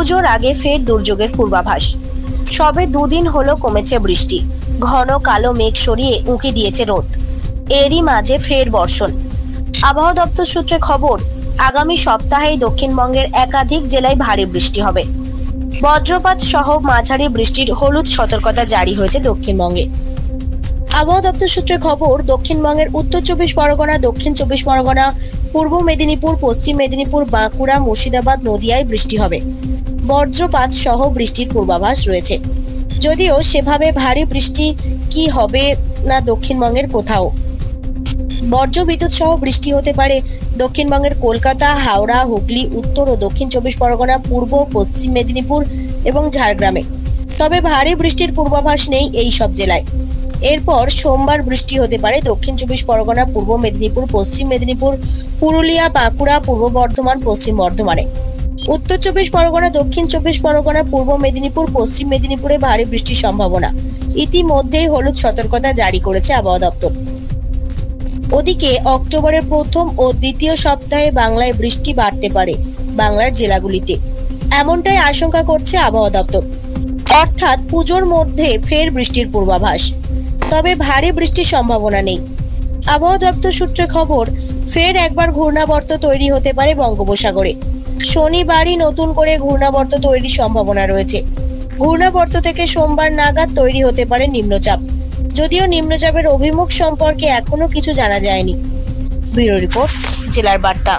পুজোর আগে ফের দুর্যোগের পূর্বাভাস। সবে দুদিন হলো কমেছে বৃষ্টি, ঘন কালো মেঘ সরিয়ে উঁকি দিয়েছে রোদ। এরই মাঝে ফের বর্ষণ। আবহাওয়া দপ্তর সূত্রে খবর, আগামী সপ্তাহেই দক্ষিণবঙ্গের একাধিক জেলায় ভারী বৃষ্টি হবে। বজ্রপাত সহ মাঝারি বৃষ্টির হলুদ সতর্কতা জারি হয়েছে দক্ষিণবঙ্গে। আবহাওয়া দপ্তর সূত্রে খবর, দক্ষিণবঙ্গের উত্তর 24 পরগনা, দক্ষিণ 24 পরগনা, পূর্ব মেদিনীপুর, পশ্চিম মেদিনীপুর, বাঁকুড়া, মুর্শিদাবাদ, নদিয়ায় বৃষ্টি হবে। বজ্রপাত সহ বৃষ্টির পূর্বাভাস রয়েছে। যদিও সেভাবে ভারী বৃষ্টি কি হবে না দক্ষিণবঙ্গের কোথাও। বজ্র বিদ্যুৎ সহ বৃষ্টি হতে পারে দক্ষিণবঙ্গের কলকাতা, হাওড়া, হুগলি, উত্তর ও দক্ষিণ 24 পরগনা, পূর্ব পশ্চিম মেদিনীপুর এবং ঝাড়গ্রামে। তবে ভারী বৃষ্টির পূর্বাভাস নেই এই সব জেলায়। এরপর সোমবার বৃষ্টি হতে পারে দক্ষিণ 24 পরগনা, পূর্ব মেদিনীপুর, পশ্চিম মেদিনীপুর, পুরুলিয়া, বাঁকুড়া, পূর্ব বর্ধমান, পশ্চিম বর্ধমানে। উত্তর 24 পরগনা, দক্ষিণ 24 পরগনা, পূর্ব মেদিনীপুর, পশ্চিম মেদিনীপুরে ভারী বৃষ্টির সম্ভাবনা। ইতিমধ্যেই হলুদ সতর্কতা জারি করেছে আবহাওয়া দপ্তর। ওদিকে অক্টোবরের প্রথম ও দ্বিতীয় সপ্তাহে বাংলায় বৃষ্টি বাড়তে পারে বাংলার জেলাগুলিতে, এমনটাই আশঙ্কা করছে আবহাওয়া দপ্তর। অর্থাৎ পুজোর মধ্যে ফের বৃষ্টির পূর্বাভাস, তবে ভারী বৃষ্টির সম্ভাবনা নেই। আবহাওয়া দপ্তর সূত্রে খবর, ফের একবার ঘূর্ণাবর্ত তৈরি হতে পারে বঙ্গোপসাগরে। শনিবারই নতুন করে ঘূর্ণাবর্ত তৈরির সম্ভাবনা রয়েছে। ঘূর্ণাবর্ত থেকে সোমবার নাগাদ তৈরি হতে পারে নিম্নচাপ। যদিও নিম্নচাপের অভিমুখ সম্পর্কে এখনো কিছু জানা যায়নি। ব্যুরো রিপোর্ট, জেলার বার্তা।